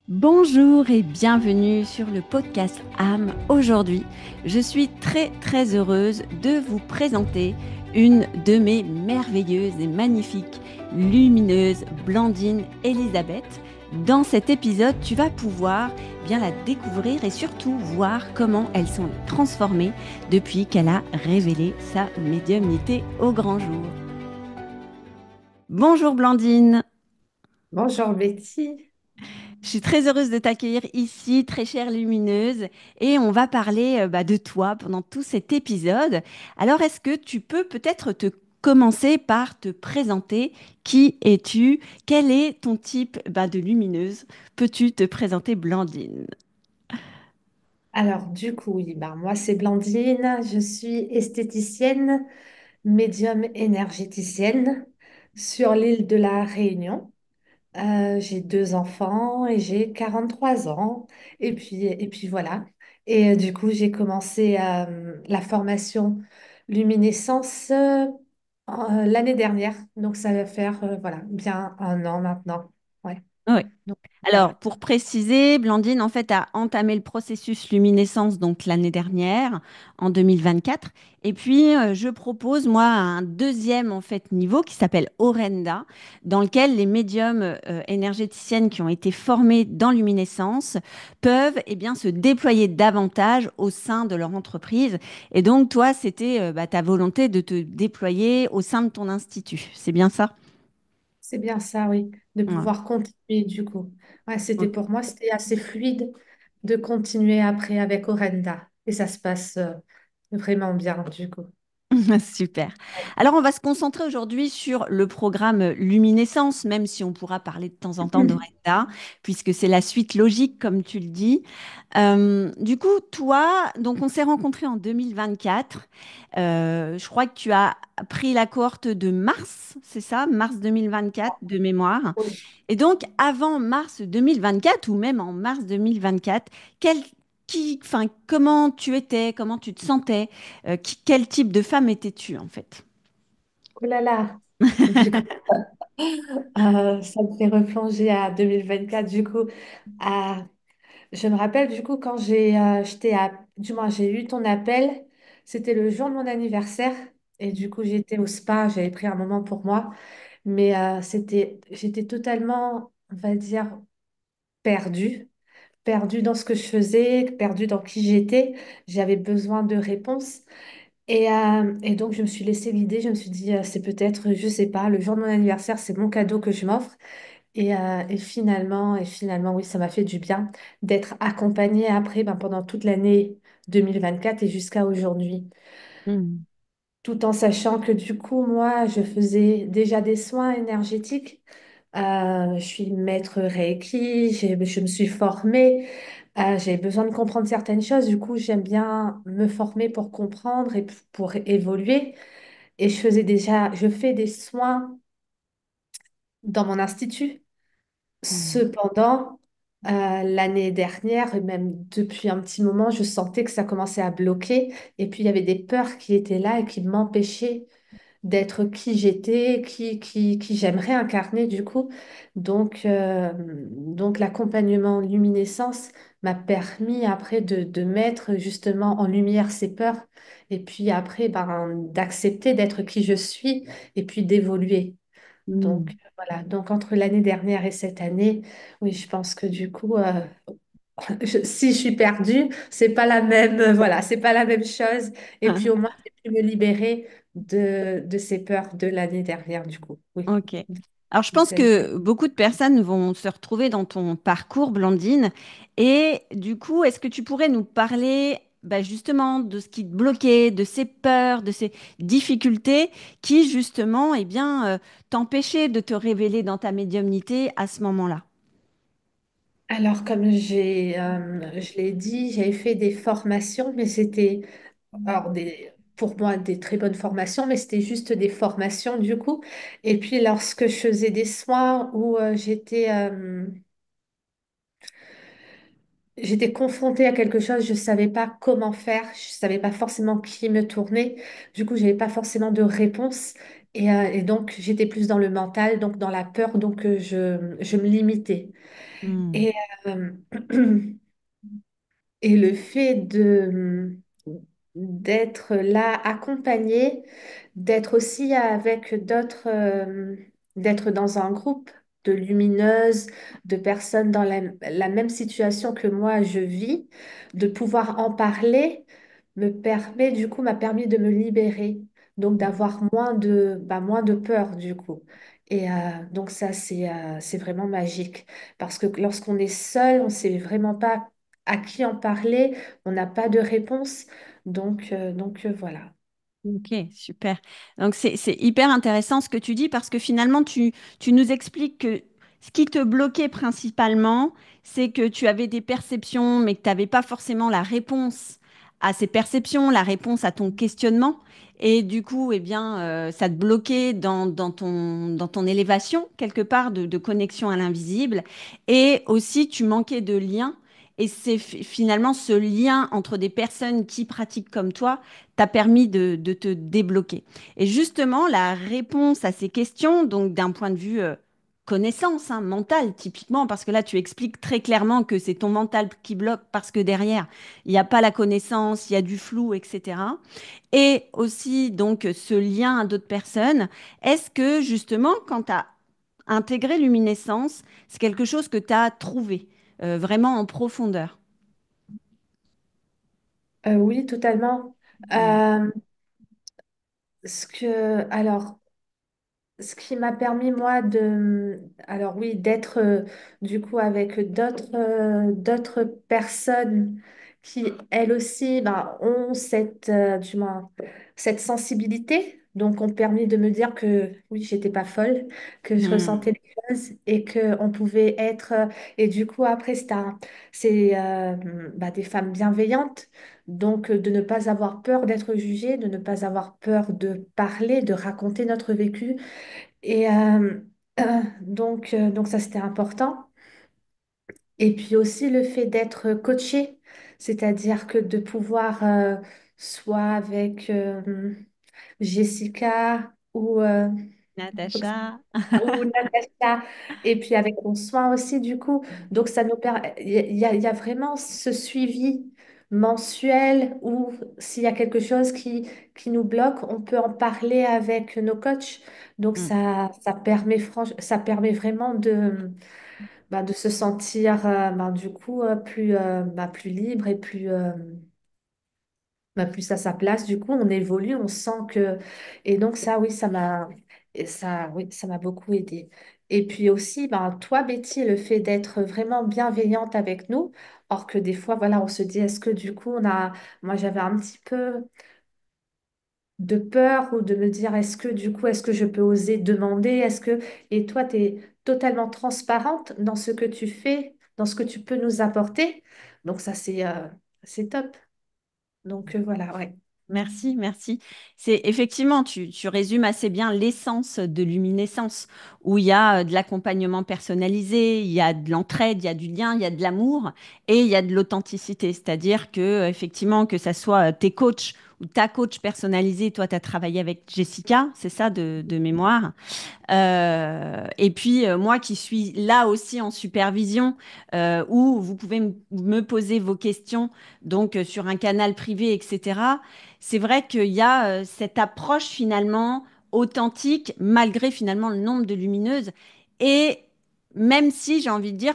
Bonjour et bienvenue sur le podcast âme. Aujourd'hui, je suis très heureuse de vous présenter une de mes merveilleuses et magnifiques lumineuses, Blandine Elisabeth. Dans cet épisode, tu vas pouvoir bien la découvrir et surtout voir comment elle s'est transformée depuis qu'elle a révélé sa médiumnité au grand jour. Bonjour Blandine. Bonjour Betty. Je suis très heureuse de t'accueillir ici, très chère lumineuse, et on va parler de toi pendant tout cet épisode. Alors, est-ce que tu peux peut-être te commencer par te présenter? Qui es-tu? Quel est ton type de lumineuse? Peux-tu te présenter, Blandine? Alors du coup, oui, moi c'est Blandine, je suis esthéticienne, médium énergéticienne sur l'île de la Réunion. J'ai deux enfants et j'ai 43 ans. Et puis voilà. Du coup, j'ai commencé la formation luminescence l'année dernière. Donc ça va faire voilà, bien un an maintenant. Ouais. Oui. Donc Alors, voilà. pour préciser, Blandine, en fait, a entamé le processus luminescence donc l'année dernière, en 2024. Et puis, je propose, moi, un deuxième, en fait, niveau qui s'appelle Orenda, dans lequel les médiums énergéticiennes qui ont été formés dans luminescence peuvent, bien, se déployer davantage au sein de leur entreprise. Et donc, toi, c'était ta volonté de te déployer au sein de ton institut. C'est bien ça? C'est bien ça, oui, de Ouais. pouvoir continuer du coup. Ouais, c'était pour moi, c'était assez fluide de continuer après avec Orenda. Et ça se passe vraiment bien du coup. Super. Alors, on va se concentrer aujourd'hui sur le programme Luminescence, même si on pourra parler de temps en temps d'Orenda, puisque c'est la suite logique, comme tu le dis. Du coup, toi, donc on s'est rencontrés en 2024. Je crois que tu as pris la cohorte de mars, c'est ça, mars 2024 de mémoire. Oui. Et donc, avant mars 2024 ou même en mars 2024, quel, comment tu étais, comment tu te sentais, quel type de femme étais-tu en fait? Oh là là, du coup, ça me fait replonger à 2024 du coup. À... Je me rappelle du coup quand du moins j'ai eu ton appel, c'était le jour de mon anniversaire et du coup j'étais au spa, j'avais pris un moment pour moi, mais j'étais totalement, on va dire, perdue. Perdue dans ce que je faisais, perdue dans qui j'étais. J'avais besoin de réponses. Et donc, je me suis laissée guider. Je me suis dit, c'est peut-être, je sais pas, le jour de mon anniversaire, c'est mon cadeau que je m'offre. Et finalement, oui, ça m'a fait du bien d'être accompagnée après, pendant toute l'année 2024 et jusqu'à aujourd'hui. Hmm. Tout en sachant que du coup, moi, je faisais déjà des soins énergétiques. Je suis maître Reiki, je me suis formée. J'ai besoin de comprendre certaines choses, du coup, j'aime bien me former pour comprendre et pour évoluer. Et je fais des soins dans mon institut. Hmm. Cependant, l'année dernière, et même depuis un petit moment, je sentais que ça commençait à bloquer. Et puis, il y avait des peurs qui étaient là et qui m'empêchaient d'être qui j'étais, qui j'aimerais incarner du coup. Donc l'accompagnement luminescence m'a permis après de mettre justement en lumière ces peurs et puis après d'accepter d'être qui je suis et puis d'évoluer. Donc Hmm. voilà, donc entre l'année dernière et cette année, oui, je pense que du coup, si je suis perdue, c'est pas la même, voilà, c'est pas la même chose. Et puis au moins, j'ai pu me libérer de ces peurs de l'année dernière, du coup. Oui. Ok. Alors, je pense que beaucoup de personnes vont se retrouver dans ton parcours, Blandine. Et du coup, est-ce que tu pourrais nous parler justement de ce qui te bloquait, de ces peurs, de ces difficultés qui, justement, t'empêchaient de te révéler dans ta médiumnité à ce moment-là? Alors, comme je l'ai dit, j'avais fait des formations, mais c'était, pour moi, des très bonnes formations, mais c'était juste des formations, du coup. Et puis, lorsque je faisais des soins où j'étais confrontée à quelque chose, je ne savais pas comment faire, je ne savais pas forcément qui me tourner. Du coup, je n'avais pas forcément de réponse. Et donc, j'étais plus dans le mental, donc dans la peur, donc je me limitais. Hmm. Et, euh, et le fait d'être là accompagné, d'être aussi avec d'autres, d'être dans un groupe de lumineuses, de personnes dans la même situation que moi je vis, de pouvoir en parler m'a permis de me libérer, donc d'avoir moins de peur du coup. Donc ça, c'est vraiment magique parce que lorsqu'on est seul, on ne sait vraiment pas à qui en parler, on n'a pas de réponse. Voilà. Ok, super. Donc c'est hyper intéressant ce que tu dis parce que finalement tu nous expliques que ce qui te bloquait principalement, c'est que tu avais des perceptions mais que tu n'avais pas forcément la réponse à ces perceptions, la réponse à ton questionnement. Et du coup, eh bien, ça te bloquait dans ton élévation, quelque part, de connexion à l'invisible. Et aussi, tu manquais de lien. Et c'est finalement ce lien entre des personnes qui pratiquent comme toi t'a permis de te débloquer. Et justement, la réponse à ces questions, donc d'un point de vue connaissance, hein, mentale, typiquement, parce que là, tu expliques très clairement que c'est ton mental qui bloque parce que derrière, il n'y a pas la connaissance, il y a du flou, etc. Et aussi, donc, ce lien à d'autres personnes. Est-ce que, justement, quand tu as intégré luminescence, c'est quelque chose que tu as trouvé vraiment en profondeur? Oui, totalement. Mm. Euh, alors, ce qui m'a permis, moi, alors oui, d'être du coup avec d'autres personnes qui, elles aussi, ben, ont du moins, cette sensibilité. Donc, ont permis de me dire que oui, j'étais pas folle, que je ressentais Mm. les choses et qu'on pouvait être. Et du coup, après, c'est des femmes bienveillantes. Donc, de ne pas avoir peur d'être jugée, de ne pas avoir peur de parler, de raconter notre vécu. Et donc ça, c'était important. Et puis aussi le fait d'être coaché, c'est-à-dire que de pouvoir, soit avec Jessica Natacha. ou Natacha, et puis avec mon soin aussi, du coup. Donc, ça nous permet, il y a vraiment ce suivi mensuel où s'il y a quelque chose qui nous bloque, on peut en parler avec nos coachs. Donc, Mm. ça permet vraiment de se sentir, du coup, plus libre et plus à sa place. Du coup, on évolue, on sent que... Et donc ça, oui, oui, ça m'a beaucoup aidé. Et puis aussi, toi, Betty, le fait d'être vraiment bienveillante avec nous, or que des fois, voilà, on se dit, est-ce que du coup, moi, j'avais un petit peu de peur ou de me dire, est-ce que du coup, est-ce que je peux oser demander, Et toi, tu es totalement transparente dans ce que tu fais, dans ce que tu peux nous apporter. Donc ça, c'est top. Donc voilà, ouais. Merci, merci. C'est effectivement, tu résumes assez bien l'essence de luminescence, où il y a de l'accompagnement personnalisé, il y a de l'entraide, il y a du lien, il y a de l'amour et il y a de l'authenticité. C'est-à-dire que, effectivement, que ça soit tes coachs ou ta coach personnalisée, toi, tu as travaillé avec Jessica, c'est ça de mémoire. Et puis moi qui suis là aussi en supervision, où vous pouvez me poser vos questions donc sur un canal privé, etc. C'est vrai qu'il y a cette approche finalement authentique malgré finalement le nombre de lumineuses et même si j'ai envie de dire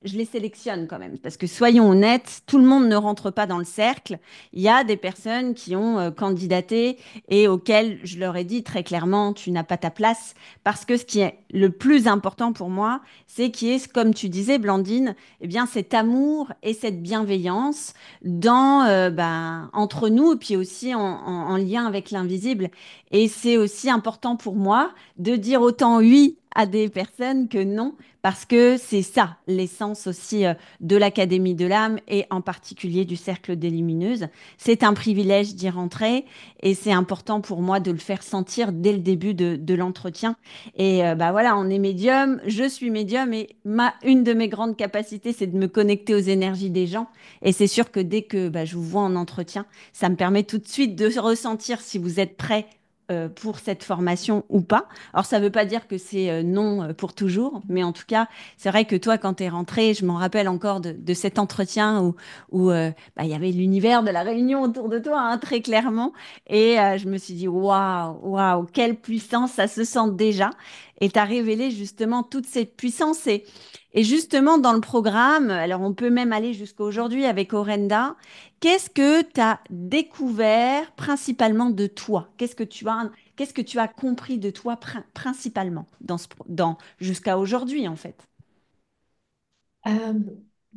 je les sélectionne quand même parce que soyons honnêtes, tout le monde ne rentre pas dans le cercle. Il y a des personnes qui ont candidaté et auxquelles je leur ai dit très clairement tu n'as pas ta place parce que ce qui est le plus important pour moi, c'est qu'il y ait, comme tu disais, Blandine, eh bien, cet amour et cette bienveillance entre nous, et puis aussi en lien avec l'invisible. Et c'est aussi important pour moi de dire autant oui à des personnes que non, parce que c'est ça l'essence aussi de l'Académie de l'âme et en particulier du Cercle des Lumineuses. C'est un privilège d'y rentrer et c'est important pour moi de le faire sentir dès le début de l'entretien et bah voilà, on est médium, je suis médium et une de mes grandes capacités, c'est de me connecter aux énergies des gens. Et c'est sûr que dès que bah, je vous vois en entretien, ça me permet tout de suite de ressentir si vous êtes prêt pour cette formation ou pas. Alors, ça ne veut pas dire que c'est non pour toujours, mais en tout cas, c'est vrai que toi, quand tu es rentrée, je m'en rappelle encore de cet entretien où bah, il y avait l'univers de la Réunion autour de toi, hein, très clairement. Et je me suis dit, waouh, waouh, quelle puissance, ça se sent déjà. Et tu as révélé justement toute cette puissance. Et justement, dans le programme, alors on peut même aller jusqu'à aujourd'hui avec Orenda, qu'est-ce que tu as découvert principalement de toi? Qu'est-ce que tu as compris de toi principalement jusqu'à aujourd'hui, en fait? Euh,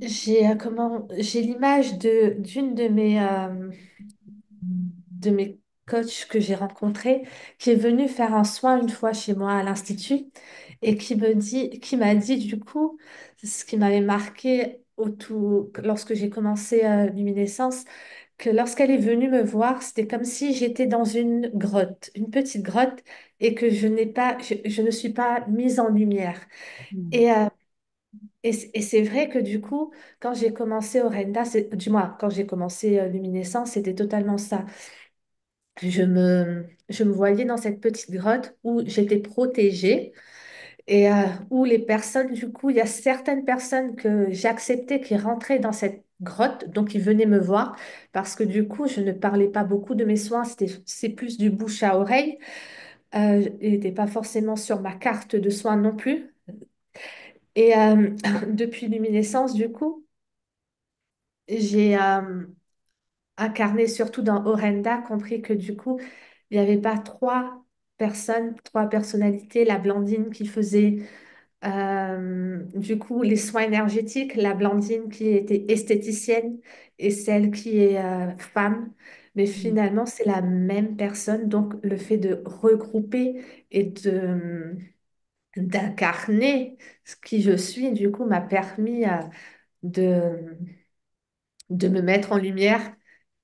j'ai l'image de d'une de mes coachs que j'ai rencontrés qui est venue faire un soin une fois chez moi à l'institut et qui m'a dit du coup ce qui m'avait marqué lorsque j'ai commencé Luminescence, que lorsqu'elle est venue me voir, c'était comme si j'étais dans une grotte, une petite grotte, et que je ne suis pas mise en lumière. Mm. Et, euh, et c'est vrai que du coup, quand j'ai commencé Orenda, du moins, quand j'ai commencé Luminescence, c'était totalement ça. Je me voyais dans cette petite grotte où j'étais protégée et où les personnes, du coup, il y a certaines personnes que j'acceptais qui rentraient dans cette grotte, donc ils venaient me voir parce que du coup, je ne parlais pas beaucoup de mes soins, c'est plus du bouche à oreille. Il n'était pas forcément sur ma carte de soins non plus. Et depuis Luminescence, du coup, j'ai incarné surtout dans Orenda, compris que du coup, il n'y avait pas trois personnes, trois personnalités, la Blandine qui faisait du coup les soins énergétiques, la Blandine qui était esthéticienne et celle qui est femme. Mais Mm. finalement, c'est la même personne. Donc, le fait de regrouper et d'incarner ce qui je suis, du coup, m'a permis de, de me mettre en lumière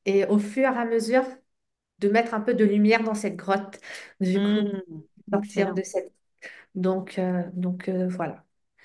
et au fur et à mesure de mettre un peu de lumière dans cette grotte, du coup, Mm. sortir Excellent. de cette... voilà.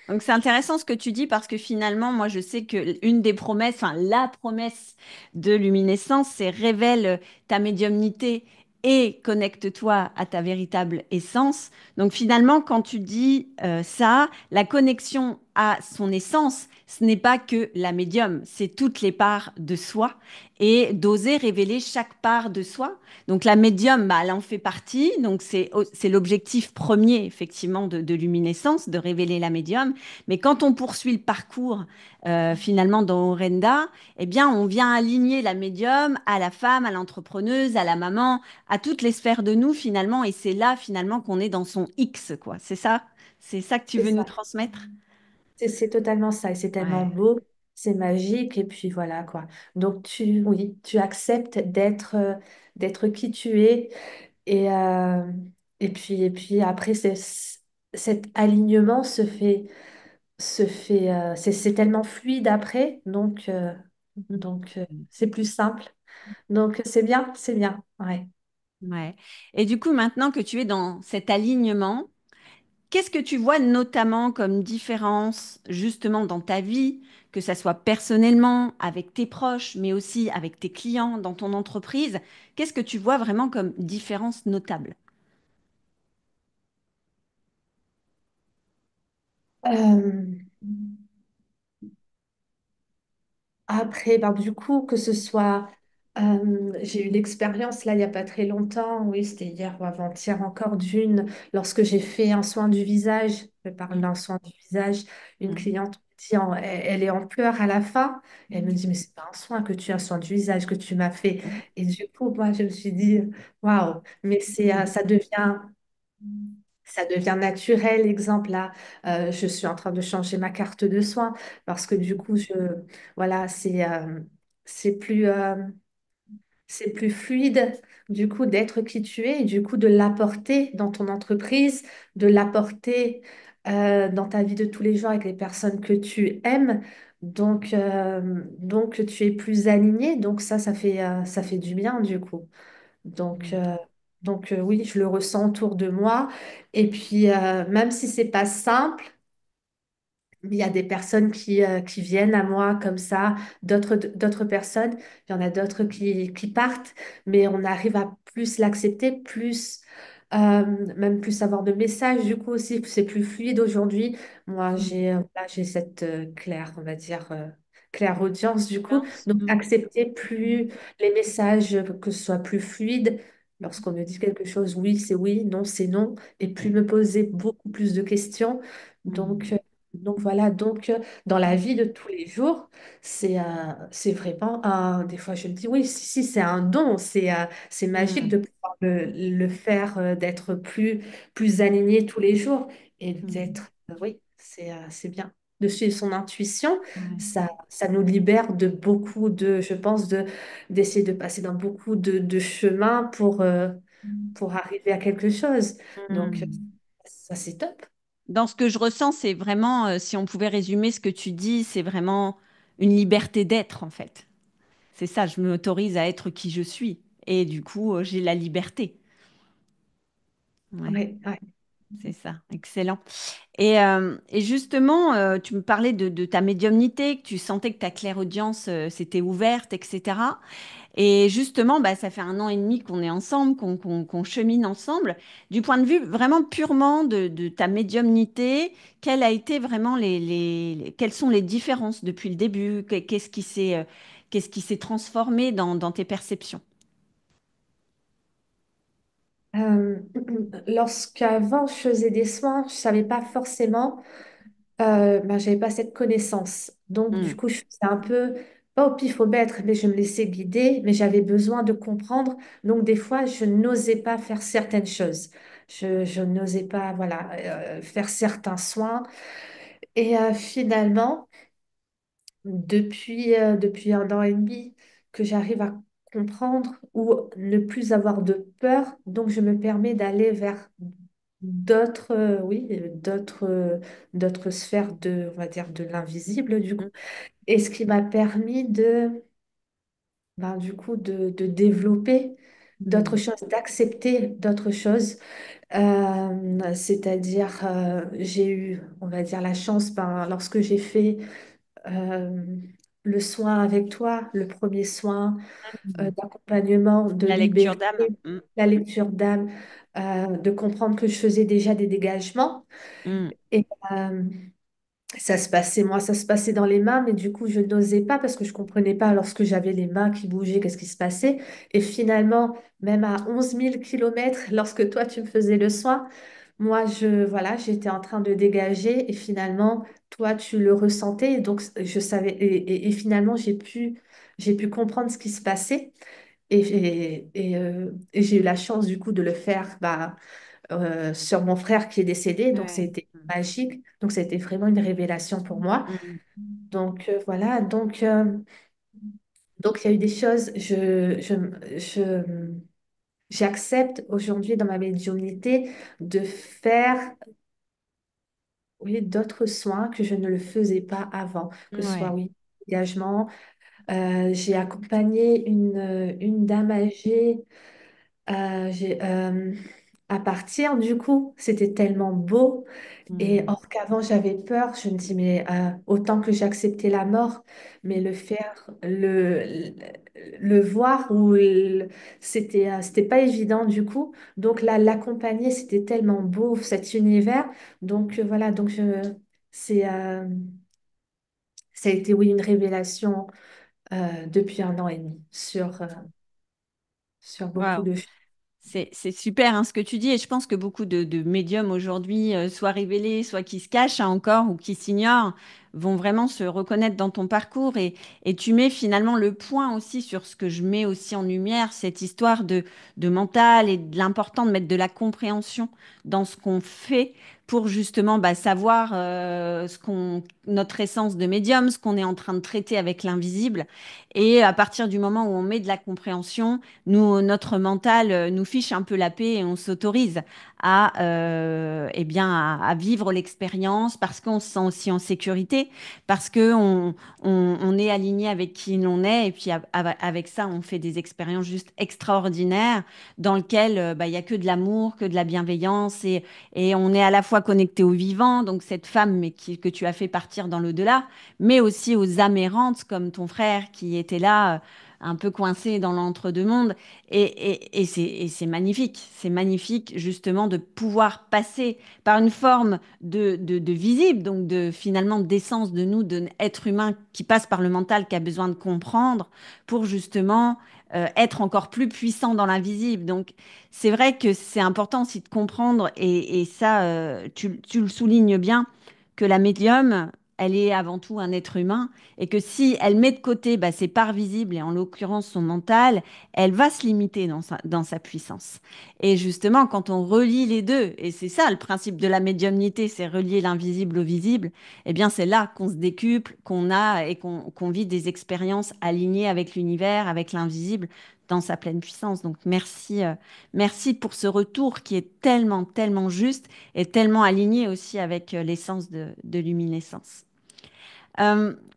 Donc c'est intéressant ce que tu dis parce que finalement, moi je sais que une des promesses, enfin la promesse de luminescence, c'est révèle ta médiumnité et connecte-toi à ta véritable essence. Donc finalement, quand tu dis ça, la connexion à son essence, ce n'est pas que la médium, c'est toutes les parts de soi et d'oser révéler chaque part de soi. Donc la médium, bah, elle en fait partie, donc c'est l'objectif premier effectivement de luminescence, de révéler la médium. Mais quand on poursuit le parcours finalement dans Orenda, eh bien, on vient aligner la médium à la femme, à l'entrepreneuse, à la maman, à toutes les sphères de nous finalement. Et c'est là finalement qu'on est dans son X, quoi. C'est ça que tu C'est veux nous ça. transmettre? C'est totalement ça. Et c'est tellement Ouais. beau, c'est magique. Et puis voilà, quoi. Donc, oui, tu acceptes d'être qui tu es. Et, euh, et puis après, cet alignement c'est tellement fluide après. Donc, c'est plus simple. Donc, c'est bien, c'est bien. Ouais. Ouais. Et du coup, maintenant que tu es dans cet alignement, qu'est-ce que tu vois notamment comme différence justement dans ta vie, que ça soit personnellement, avec tes proches, mais aussi avec tes clients, dans ton entreprise? Qu'est-ce que tu vois vraiment comme différence notable? Euh, Après, ben, du coup, que ce soit, j'ai eu l'expérience là il n'y a pas très longtemps, oui, c'était hier ou avant-hier encore lorsque j'ai fait un soin du visage, je parle Mm, d'un soin du visage, une mm, cliente me dit, elle est en pleurs à la fin, et elle me dit, mais c'est pas un soin que tu as, un soin du visage que tu m'as fait. Et du coup, moi, je me suis dit, waouh, mais mm, ça devient naturel. Exemple, là, je suis en train de changer ma carte de soins parce que du coup, voilà, c'est c'est plus fluide, du coup, d'être qui tu es et du coup, de l'apporter dans ton entreprise, de l'apporter dans ta vie de tous les jours avec les personnes que tu aimes. Donc tu es plus aligné. Donc, ça fait du bien, du coup. Donc, mm. euh, donc, oui, je le ressens autour de moi. Et puis, même si c'est pas simple, il y a des personnes qui viennent à moi comme ça, d'autres personnes, il y en a d'autres qui partent, mais on arrive à plus l'accepter, plus, même plus avoir de messages, du coup aussi, c'est plus fluide aujourd'hui. Moi, Mm. j'ai cette claire, on va dire, claire audience, du coup, Danse. donc Mm. accepter plus les messages, que ce soit plus fluide. Lorsqu'on me dit quelque chose, oui, c'est oui, non, c'est non, et puis me poser beaucoup plus de questions. Donc, Mm. donc voilà, dans la vie de tous les jours, c'est vraiment un. Des fois, je me dis, oui, si, c'est un don, c'est magique Mm. de pouvoir le faire, d'être plus aligné tous les jours et Mm. d'être. Oui, c'est bien. De suivre son intuition, Ouais. ça nous libère de beaucoup je pense, d'essayer de passer dans beaucoup de chemins pour arriver à quelque chose. Donc, Mm. ça, c'est top. Dans ce que je ressens, c'est vraiment, si on pouvait résumer ce que tu dis, c'est vraiment une liberté d'être, en fait. C'est ça, je m'autorise à être qui je suis. Et du coup, j'ai la liberté. Ouais, Oui, ouais. c'est ça. Excellent. Et justement, tu me parlais de ta médiumnité, que tu sentais que ta clairaudience s'était ouverte, etc. Et justement, bah, ça fait 1 an et demi qu'on est ensemble, qu'on chemine ensemble. Du point de vue vraiment purement de ta médiumnité, quelles a été vraiment quelles sont les différences depuis le début? Qu'est-ce qui s'est transformé dans tes perceptions? Euh, Lorsqu'avant je faisais des soins, je savais pas forcément, ben, j'avais pas cette connaissance. Donc du Hmm, coup, je faisais un peu, pas au pif au mètre, mais je me laissais guider, mais j'avais besoin de comprendre. Donc des fois, je n'osais pas faire certaines choses. Je n'osais pas, voilà, faire certains soins. Et finalement, depuis 1 an et demi que j'arrive à comprendre ou ne plus avoir de peur. Donc, je me permets d'aller vers d'autres, oui, d'autres sphères on va dire, de l'invisible, du coup. hmm, Et ce qui m'a permis ben, du coup, de développer d'autres hmm, choses, d'accepter d'autres choses. C'est-à-dire, j'ai eu, on va dire, la chance, ben, lorsque j'ai fait euh, le soin avec toi, le premier soin hmm. d'accompagnement, de La lecture libérer d'âme. Hmm, la lecture d'âme, de comprendre que je faisais déjà des dégagements. hmm. Et ça se passait, moi, ça se passait dans les mains, mais du coup, je n'osais pas parce que je comprenais pas lorsque j'avais les mains qui bougeaient, qu'est-ce qui se passait. Et finalement, même à 11 000 kilomètres, lorsque toi, tu me faisais le soin, moi, voilà, j'étais en train de dégager et finalement, toi, tu le ressentais. Et donc, je savais, et finalement, j'ai pu comprendre ce qui se passait. Et j'ai eu la chance, du coup, de le faire bah, sur mon frère qui est décédé. Donc, Ouais. c'était magique. Donc, c'était vraiment une révélation pour moi. Hmm, Donc, voilà. Donc, il y a eu des choses. J'accepte aujourd'hui dans ma médiumnité de faire, oui, d'autres soins que je ne le faisais pas avant, que ce soit, ouais. oui, engagement. J'ai accompagné une dame âgée. À partir du coup, c'était tellement beau. Et Hmm, or qu'avant, j'avais peur. Je me dis, mais autant que j'acceptais la mort, mais le faire, le voir, c'était pas évident du coup. Donc là, l'accompagner, c'était tellement beau, cet univers. Donc voilà, c'est, ça a été, oui, une révélation depuis 1 an et demi sur beaucoup wow. de choses. C'est super hein, ce que tu dis et je pense que beaucoup de médiums aujourd'hui, soit révélés, soit qui se cachent hein, encore ou qui s'ignorent, vont vraiment se reconnaître dans ton parcours et tu mets finalement le point aussi sur ce que je mets aussi en lumière, cette histoire de mental et de l'important de mettre de la compréhension dans ce qu'on fait pour justement bah, savoir notre essence de médium, ce qu'on est en train de traiter avec l'invisible. Et à partir du moment où on met de la compréhension, nous, notre mental nous fiche un peu la paix et on s'autorise à, eh bien, à vivre l'expérience parce qu'on se sent aussi en sécurité. connecté parce que on est aligné avec qui l'on est et puis avec ça, on fait des expériences juste extraordinaires dans lesquelles bah, il y a que de l'amour, que de la bienveillance et on est à la fois connecté au vivant, donc cette femme que tu as fait partir dans l'au-delà, mais aussi aux âmes errantes comme ton frère qui était là, un peu coincé dans l'entre-deux-mondes. Et c'est magnifique. C'est magnifique justement de pouvoir passer par une forme de visible, donc de finalement d'essence de nous, d'être humain qui passe par le mental, qui a besoin de comprendre pour justement être encore plus puissant dans l'invisible. Donc c'est vrai que c'est important aussi de comprendre, et ça, tu le soulignes bien, que la médium, elle est avant tout un être humain, et que si elle met de côté bah, ses parts visibles, et en l'occurrence son mental, elle va se limiter dans sa puissance. Et justement, quand on relie les deux, et c'est ça le principe de la médiumnité, c'est relier l'invisible au visible, eh bien c'est là qu'on se décuple, qu'on a et qu'on vit des expériences alignées avec l'univers, avec l'invisible, dans sa pleine puissance. Donc merci, merci pour ce retour qui est tellement, tellement juste et tellement aligné aussi avec l'essence de luminescence.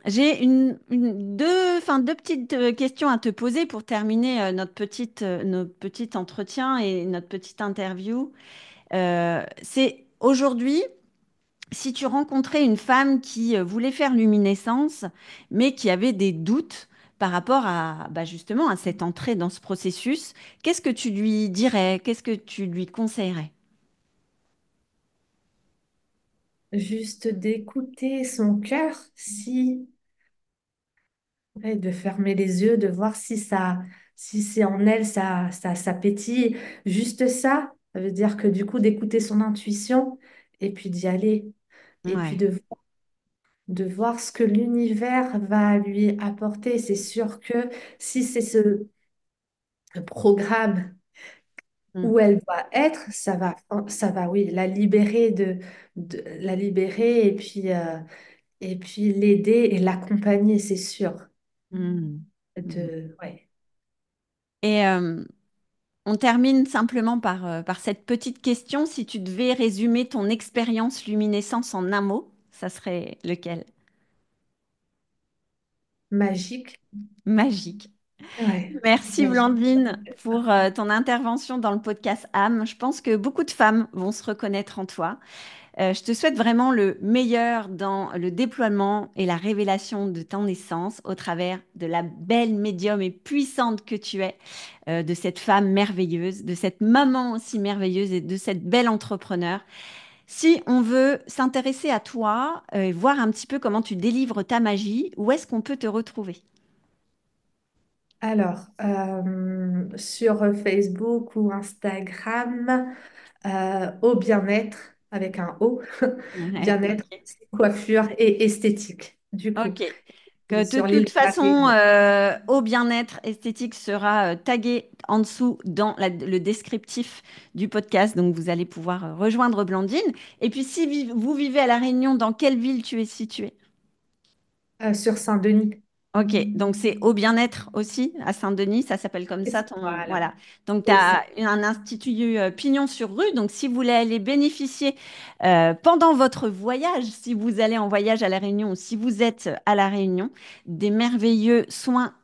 J'ai deux petites questions à te poser pour terminer notre petit entretien et notre petite interview. C'est aujourd'hui, si tu rencontrais une femme qui voulait faire luminescence, mais qui avait des doutes par rapport à bah, justement à cette entrée dans ce processus, qu'est-ce que tu lui dirais? Qu'est-ce que tu lui conseillerais? Juste d'écouter son cœur, si, ouais, de fermer les yeux, de voir si ça, si c'est en elle, ça pétille. Juste ça veut dire que du coup, d'écouter son intuition et puis d'y aller. Et puis Ouais. de voir ce que l'univers va lui apporter. C'est sûr que si c'est ce programme Mm, où elle doit être, oui, la libérer la libérer et puis l'aider et l'accompagner, c'est sûr. mm, mm. Ouais. Et on termine simplement par cette petite question. Si tu devais résumer ton expérience luminescence en un mot, ça serait lequel? Magique. Magique. Ouais. Merci Magique. Blandine pour ton intervention dans le podcast âme. Je pense que beaucoup de femmes vont se reconnaître en toi. Je te souhaite vraiment le meilleur dans le déploiement et la révélation de ton essence au travers de la belle médium et puissante que tu es, de cette femme merveilleuse, de cette maman aussi merveilleuse et de cette belle entrepreneur. Si on veut s'intéresser à toi et voir un petit peu comment tu délivres ta magie, où est-ce qu'on peut te retrouver? Alors, sur Facebook ou Instagram, au bien-être, avec un O, Ouais, bien-être, ok. coiffure et esthétique, du coup. Ok. Que Et de sur toute l'île de la façon, Réunion. au bien-être esthétique sera tagué en dessous dans le descriptif du podcast. Donc, vous allez pouvoir rejoindre Blandine. Et puis, si vous vivez à La Réunion, dans quelle ville tu es située? Sur Saint-Denis. Ok, donc c'est au bien-être aussi à Saint-Denis, ça s'appelle comme ça ton Voilà, voilà. Donc tu c'est as ça. un institut Pignon sur rue. Donc si vous voulez aller bénéficier pendant votre voyage, si vous allez en voyage à La Réunion ou si vous êtes à La Réunion, des merveilleux soins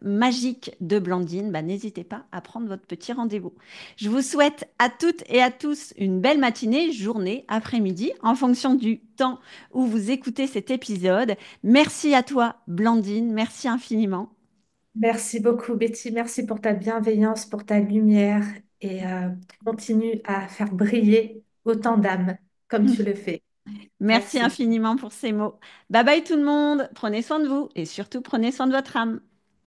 magiques de Blandine, bah, n'hésitez pas à prendre votre petit rendez-vous. Je vous souhaite à toutes et à tous une belle matinée, journée, après-midi, en fonction du temps où vous écoutez cet épisode. Merci à toi, Blandine. Merci infiniment. Merci beaucoup, Betty. Merci pour ta bienveillance, pour ta lumière et continue à faire briller autant d'âmes comme tu le fais. Merci Merci. infiniment pour ces mots. Bye bye tout le monde. Prenez soin de vous et surtout prenez soin de votre âme.